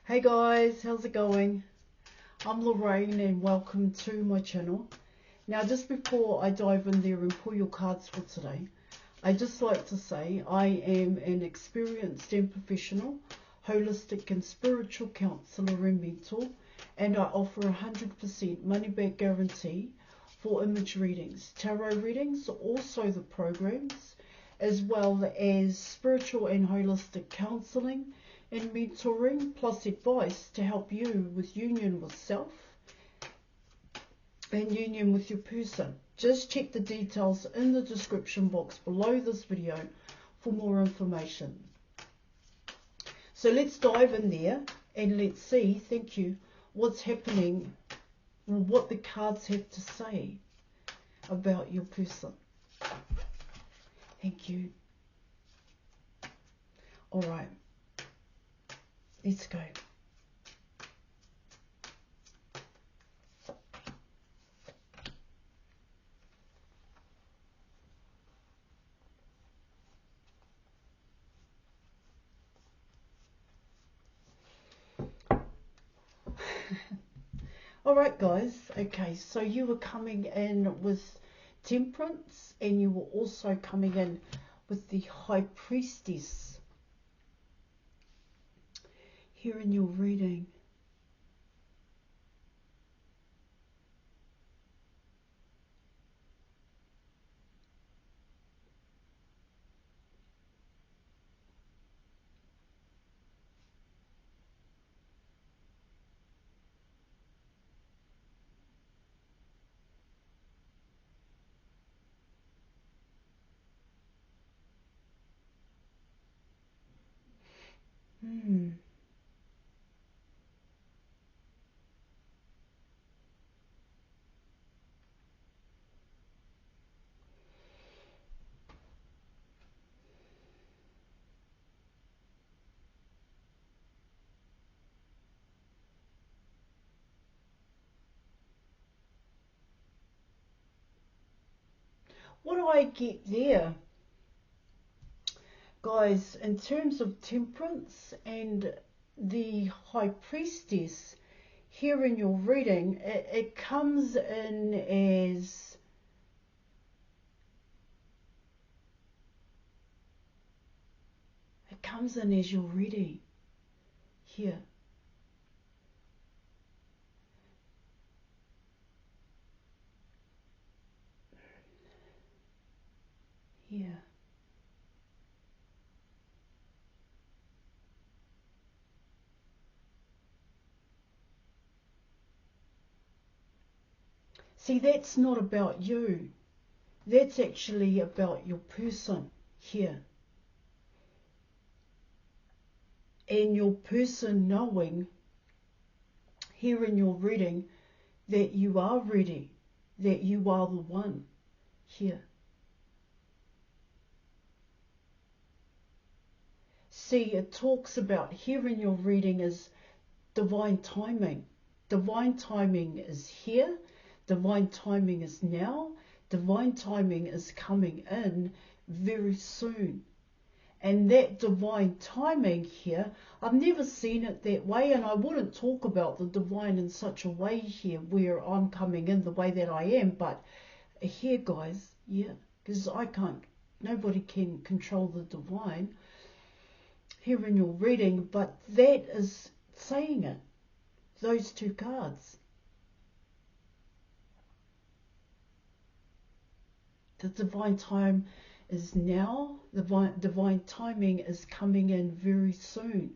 Hey guys, how's it going? I'm Lorraine and welcome to my channel. Now just before I dive in there and pull your cards for today, I'd just like to say I am an experienced and professional holistic and spiritual counsellor and mentor, and I offer 100% money back guarantee for image readings, tarot readings, also the programs, as well as spiritual and holistic counselling and mentoring, plus advice to help you with union with self and union with your person. Just check the details in the description box below this video for more information. So let's dive in there and let's see, thank you, what's happening, what the cards have to say about your person. Thank you. All right. Let's go. All right, guys. Okay, so you were coming in with Temperance, and you were also coming in with the High Priestess here in your reading. What do I get there? Guys, in terms of Temperance and the High Priestess here in your reading, it comes in as you're ready here. Here. See, that's not about you. That's actually about your person here. And your person knowing here in your reading that you are ready, that you are the one here. See, it talks about here in your reading is divine timing. Divine timing is here. Divine timing is now. Divine timing is coming in very soon. And that divine timing here, I've never seen it that way, and I wouldn't talk about the divine in such a way here where I'm coming in the way that I am, but here, guys, yeah, because nobody can control the divine here in your reading, but that is saying it, those two cards. The divine time is now. The divine timing is coming in very soon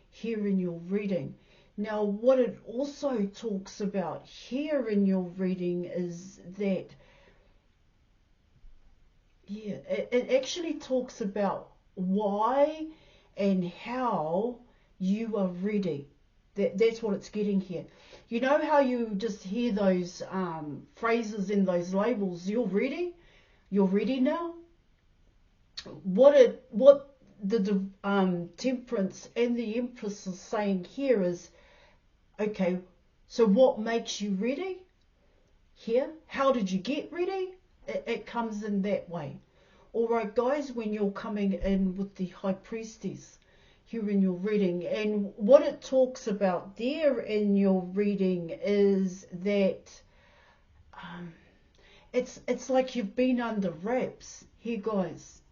here in your reading. Now, what it also talks about here in your reading is that, yeah, it actually talks about why and how you are ready. That's what it's getting here. You know how you just hear those phrases in those labels, you're ready now? What the Temperance and the Empress is saying here is, okay, so what makes you ready here? How did you get ready? It comes in that way. Alright guys, when you're coming in with the High Priestess here in your reading. And what it talks about there in your reading is that it's like you've been under wraps here, guys,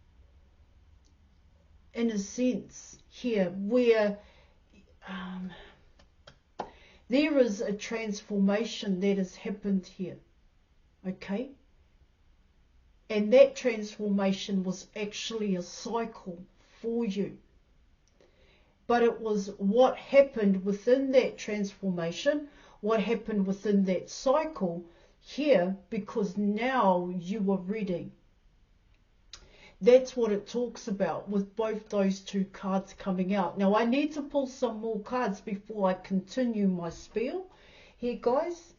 in a sense here, where there is a transformation that has happened here, okay? And that transformation was actually a cycle for you. But it was what happened within that transformation, what happened within that cycle here, because now you are reading. That's what it talks about with both those two cards coming out. Now I need to pull some more cards before I continue my spiel here, guys.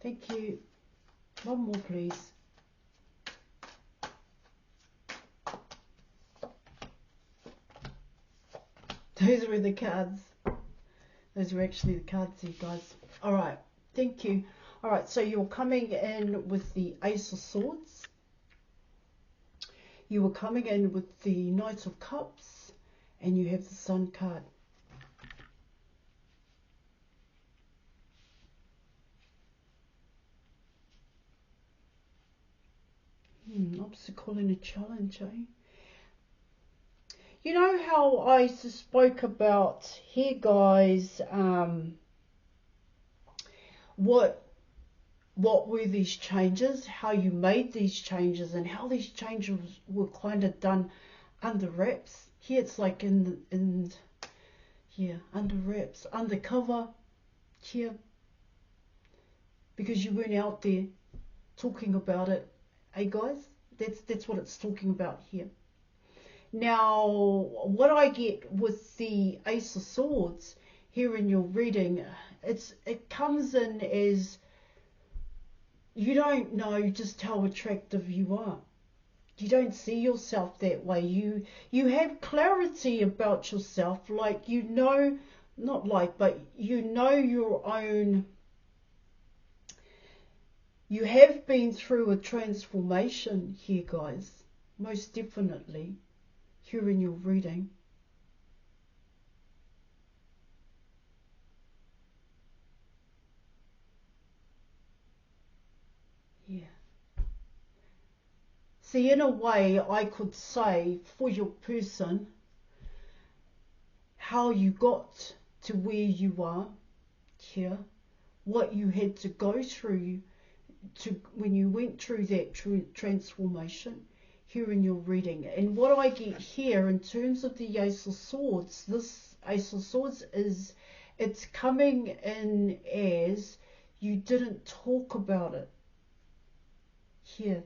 Thank you. One more, please. Those were the cards. Those were actually the cards, you guys. All right. Thank you. All right. So you're coming in with the Ace of Swords. You were coming in with the Knight of Cups. And you have the Sun card. Obstacle and a challenge, eh? You know how I spoke about here, guys, what were these changes, how you made these changes, and how these changes were kind of done under wraps. Here it's like in under wraps, undercover here, because you weren't out there talking about it. Hey guys, that's what it's talking about here. Now, what I get with the Ace of Swords here in your reading, it comes in as you don't know just how attractive you are. You don't see yourself that way. You have clarity about yourself, like you know, not like, but you know your own. You have been through a transformation here, guys, most definitely, here in your reading. Yeah. See, in a way, I could say for your person, how you got to where you are here, what you had to go through when you went through that transformation here in your reading. And what I get here in terms of the Ace of Swords, this Ace of Swords it's coming in as you didn't talk about it here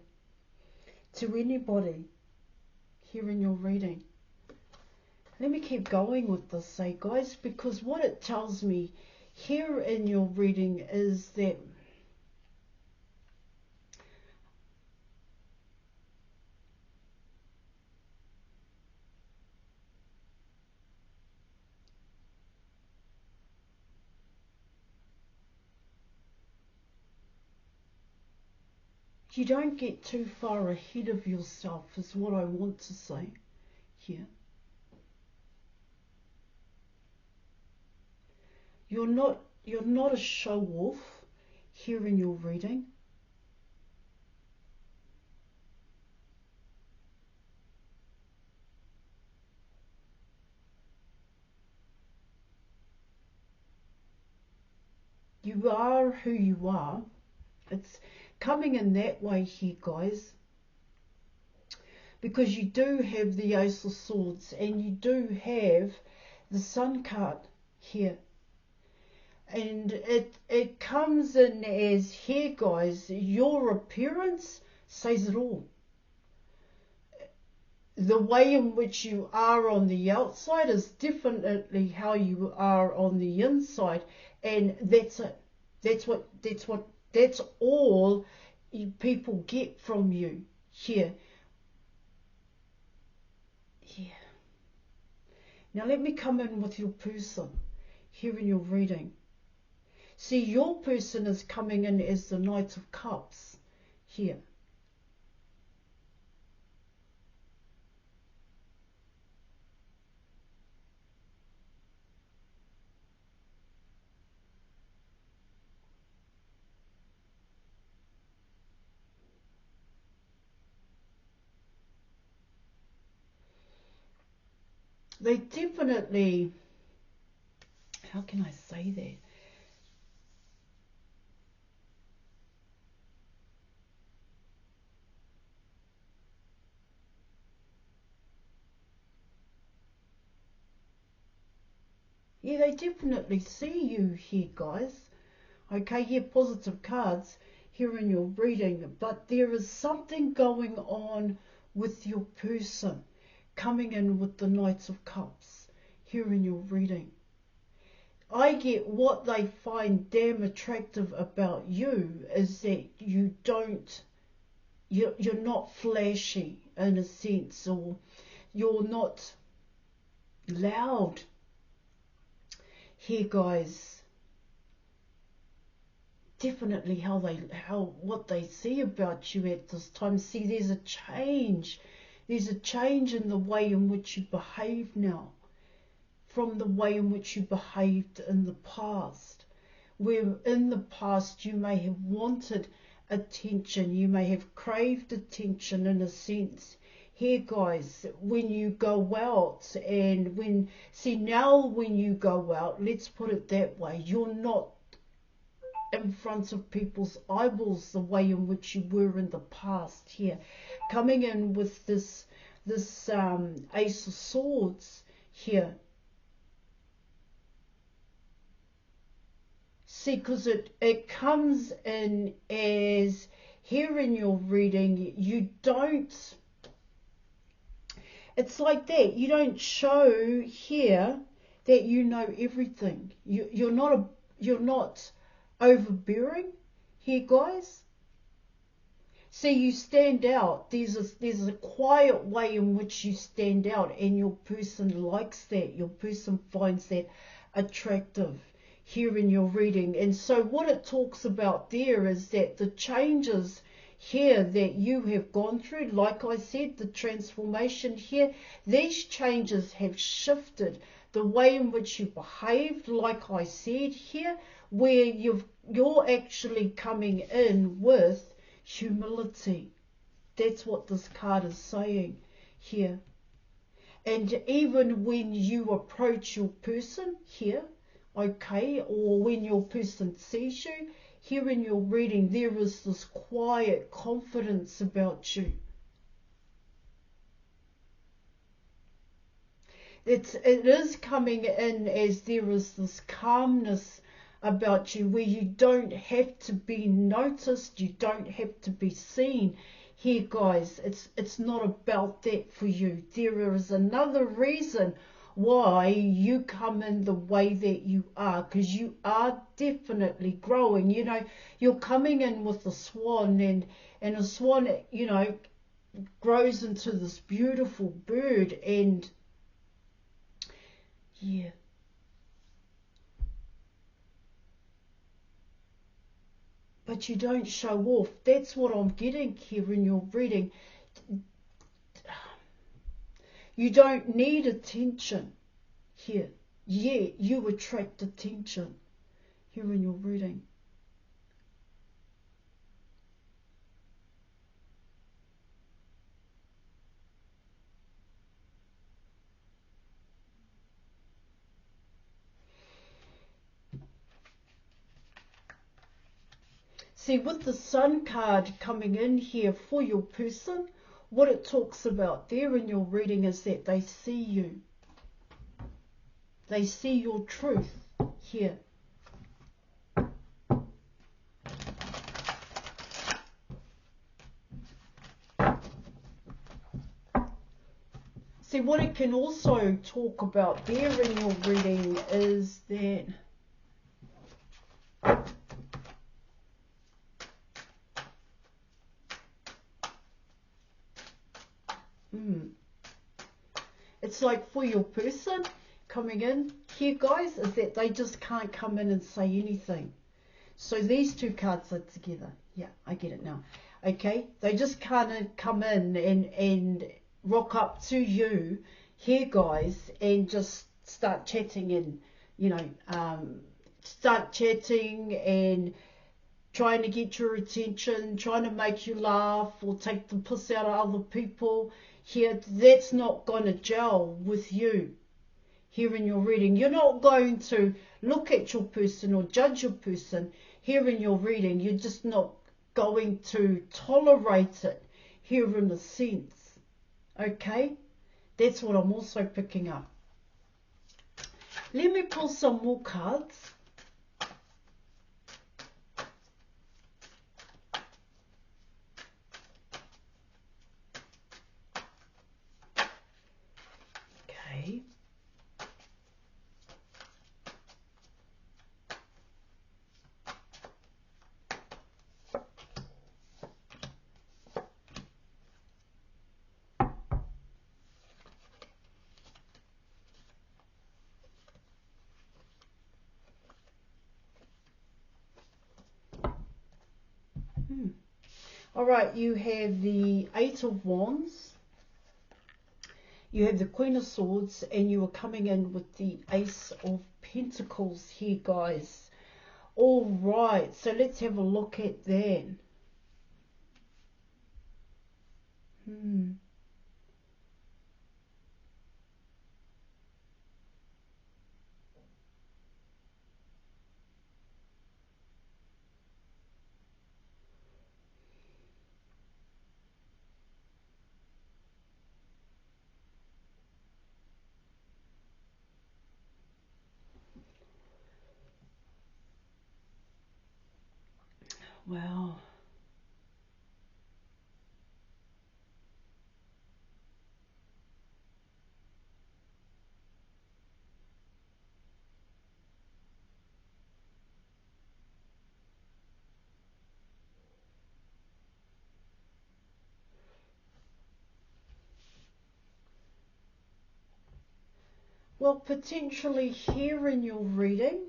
to anybody here in your reading. Let me keep going with this, guys, because what it tells me here in your reading is that you don't get too far ahead of yourself is what I want to say here. You're not a show off here in your reading. You are who you are. It's coming in that way here, guys. because you do have the Ace of Swords and you do have the Sun card here. And it comes in as, here guys, your appearance says it all. The way in which you are on the outside is definitely how you are on the inside, and that's it. That's all people get from you here. Yeah. Now let me come in with your person here in your reading. See, your person is coming in as the Knight of Cups here. They definitely, how can I say that? Yeah, they definitely see you here, guys. Okay, yeah, positive cards here in your reading, but there is something going on with your person coming in with the Knights of Cups here in your reading. I get what they find damn attractive about you is that you don't, you're not flashy in a sense, or you're not loud. Here, guys, definitely what they see about you at this time. See, there's a change. There's a change in the way in which you behave now, from the way in which you behaved in the past. Where in the past you may have wanted attention, you may have craved attention in a sense. Here, guys, when you go out and now when you go out, let's put it that way, you're not in front of people's eyeballs the way in which you were in the past here. Coming in with this Ace of Swords here. See, because it comes in as, here in your reading, you don't, it's like that, you don't show here that you know everything. You're not overbearing here, guys. See, you stand out. There's a quiet way in which you stand out, and your person likes that. Your person finds that attractive here in your reading. And so what it talks about there is that the changes here that you have gone through, like I said, the transformation here, these changes have shifted the way in which you behaved, like I said here, where you're actually coming in with humility. That's what this card is saying here. And even when you approach your person here, okay, or when your person sees you, here in your reading, there is this quiet confidence about you. It is coming in as there is this calmness about you, where you don't have to be noticed, you don't have to be seen. Here, guys, it's not about that for you. There is another reason why you come in the way that you are, because you are definitely growing. You know, you're coming in with a swan, and a swan, you know, grows into this beautiful bird, and yeah. But you don't show off. That's what I'm getting here in your reading. You don't need attention here. Yeah, you attract attention here in your reading. See, with the Sun card coming in here for your person, what it talks about there in your reading is that they see you. They see your truth here. See, what it can also talk about there in your reading is that it's like for your person coming in here, guys, is that they just can't come in and say anything. So these two cards are together. Yeah, I get it now. Okay, they just can't come in and rock up to you here, guys, and just start chatting and, you know, start chatting and trying to get your attention, trying to make you laugh or take the piss out of other people. Here, that's not going to gel with you here in your reading. You're not going to look at your person or judge your person here in your reading. You're just not going to tolerate it here in a sense. Okay? That's what I'm also picking up. Let me pull some more cards. Okay. All right, you have the Eight of Wands, you have the Queen of Swords, and you are coming in with the Ace of Pentacles here, guys. All right, so let's have a look at that. Wow. Well, potentially here in your reading,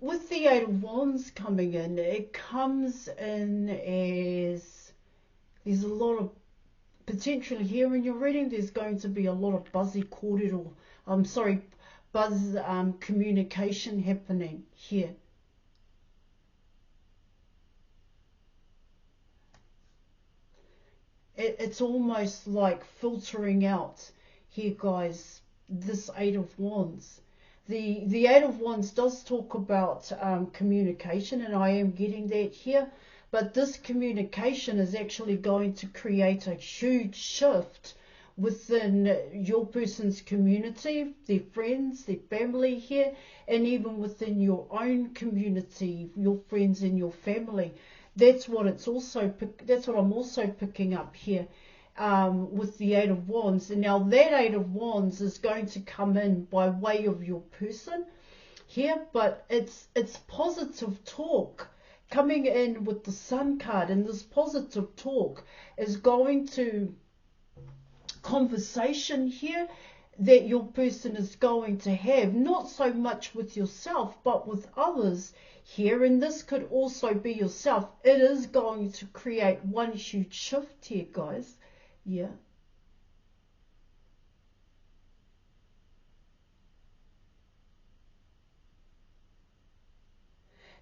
with the Eight of Wands coming in, it comes in as there's a lot of potentially here in your reading. There's going to be a lot of buzzy corded or buzz communication happening here. It's almost like filtering out here, guys, this Eight of Wands. The Eight of Wands does talk about communication, and I am getting that here, but this communication is actually going to create a huge shift within your person's community, their friends, their family here, and even within your own community, your friends and your family. That's what I'm also picking up here with the Eight of Wands. And now that Eight of Wands is going to come in by way of your person here, but it's positive talk coming in with the Sun card, and this positive talk is going to conversation here that your person is going to have, not so much with yourself but with others here, and this could also be yourself. It is going to create one huge shift here, guys. Yeah.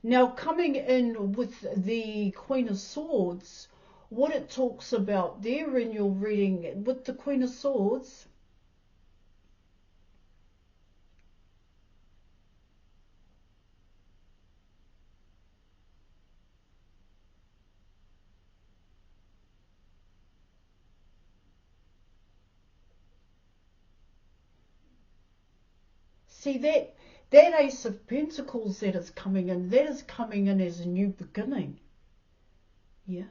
Now coming in with the Queen of Swords, what it talks about there in your reading with the Queen of Swords, see that Ace of Pentacles that is coming in, that is coming in as a new beginning. Yeah.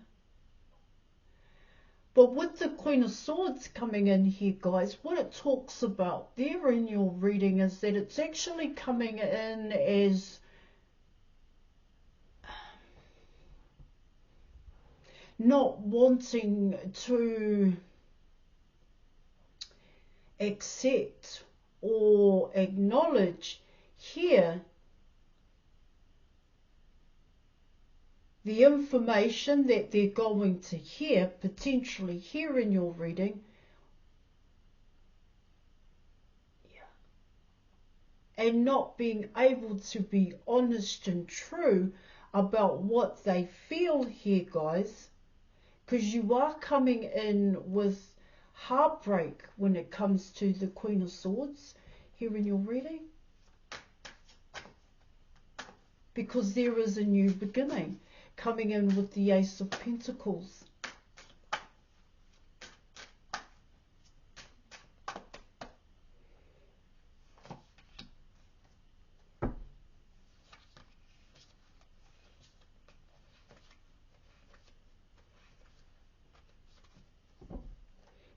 But with the Queen of Swords coming in here, guys, what it talks about there in your reading is that it's actually coming in as not wanting to accept or acknowledge here the information that they're going to hear, potentially hear in your reading. Yeah. And not being able to be honest and true about what they feel here, guys. Because you are coming in with heartbreak when it comes to the Queen of Swords here in your reading. Because there is a new beginning coming in with the Ace of Pentacles.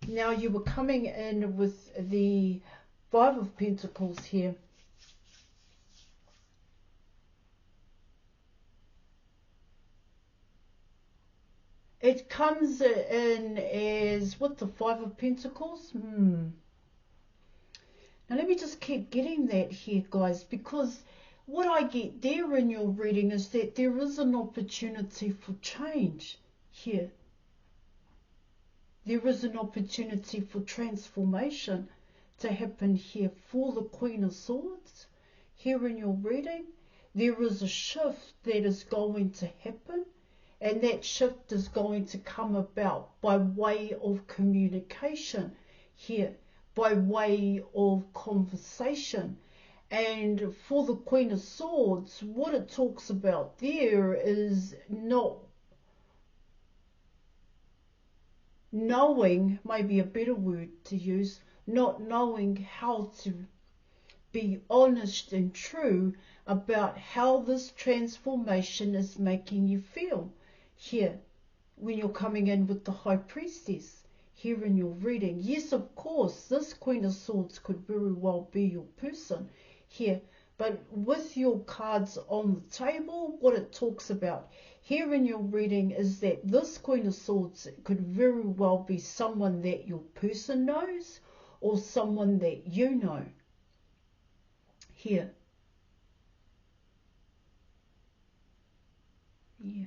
Now you were coming in with the Five of Pentacles here. It comes in as, what, the Five of Pentacles? Now let me just keep getting that here, guys, because what I get there in your reading is that there is an opportunity for change here. There is an opportunity for transformation to happen here for the Queen of Swords. Here in your reading, there is a shift that is going to happen. And that shift is going to come about by way of communication here, by way of conversation. And for the Queen of Swords, what it talks about there is not knowing, maybe a better word to use, not knowing how to be honest and true about how this transformation is making you feel. Here, when you're coming in with the High Priestess, here in your reading. Yes, of course, this Queen of Swords could very well be your person here. But with your cards on the table, what it talks about here in your reading is that this Queen of Swords could very well be someone that your person knows or someone that you know. Here. Yeah.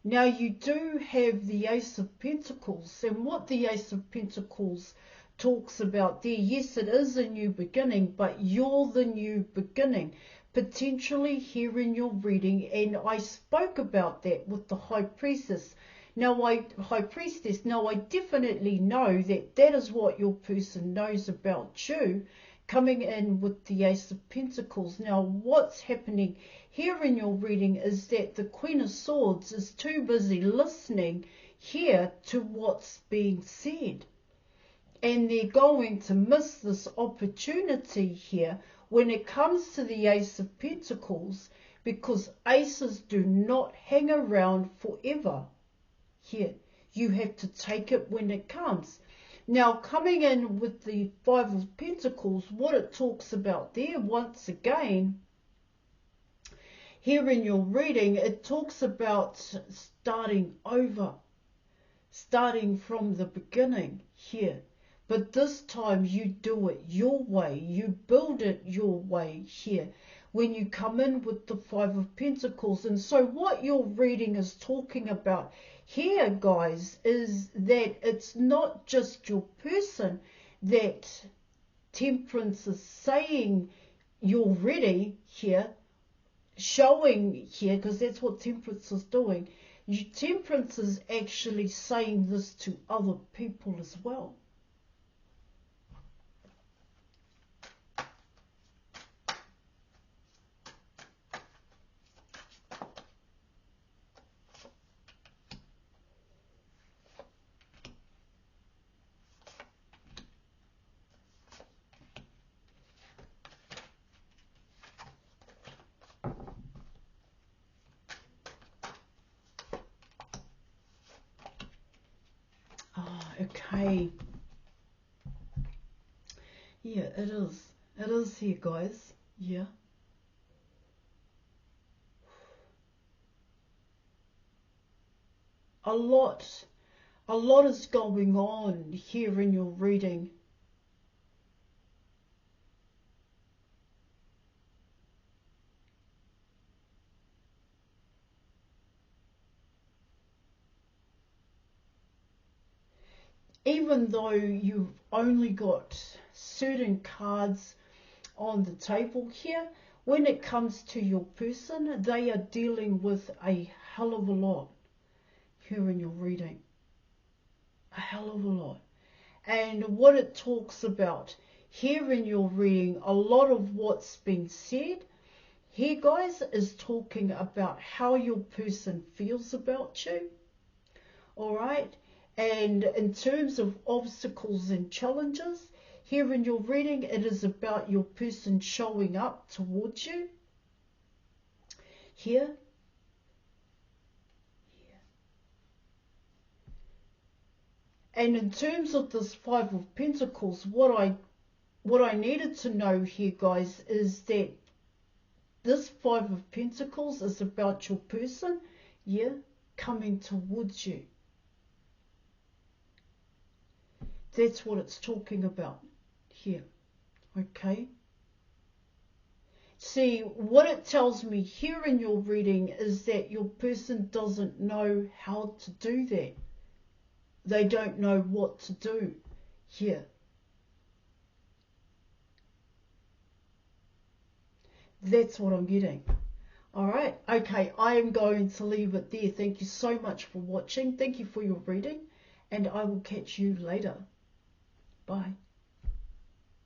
Now you do have the Ace of Pentacles, and what the Ace of Pentacles talks about there, yes, it is a new beginning, but you're the new beginning, potentially here in your reading, and I spoke about that with the High Priestess. Now, High Priestess, now I definitely know that that is what your person knows about you, coming in with the Ace of Pentacles. Now, what's happening here in your reading is that the Queen of Swords is too busy listening here to what's being said. And they're going to miss this opportunity here when it comes to the Ace of Pentacles, because aces do not hang around forever. Here, you have to take it when it comes. Now, coming in with the Five of Pentacles, what it talks about there, once again, here in your reading, it talks about starting over, starting from the beginning here. But this time you do it your way, you build it your way here when you come in with the Five of Pentacles. And so what your reading is talking about here, guys, is that it's not just your person that Temperance is saying you're ready here, showing here, because that's what Temperance is doing. Temperance is actually saying this to other people as well. Okay. Yeah, it is. It is here, guys. Yeah. A lot is going on here in your reading. Even though you've only got certain cards on the table here, when it comes to your person, they are dealing with a hell of a lot here in your reading. A hell of a lot. And what it talks about here in your reading, a lot of what's been said here, guys, is talking about how your person feels about you. All right? And in terms of obstacles and challenges, here in your reading, it is about your person showing up towards you. Here. And in terms of this Five of Pentacles, what I needed to know here, guys, is that this Five of Pentacles is about your person, coming towards you. That's what it's talking about here, okay? See, what it tells me here in your reading is that your person doesn't know how to do that. They don't know what to do here. That's what I'm getting. All right, okay, I am going to leave it there. Thank you so much for watching. Thank you for your reading, and I will catch you later. Bye.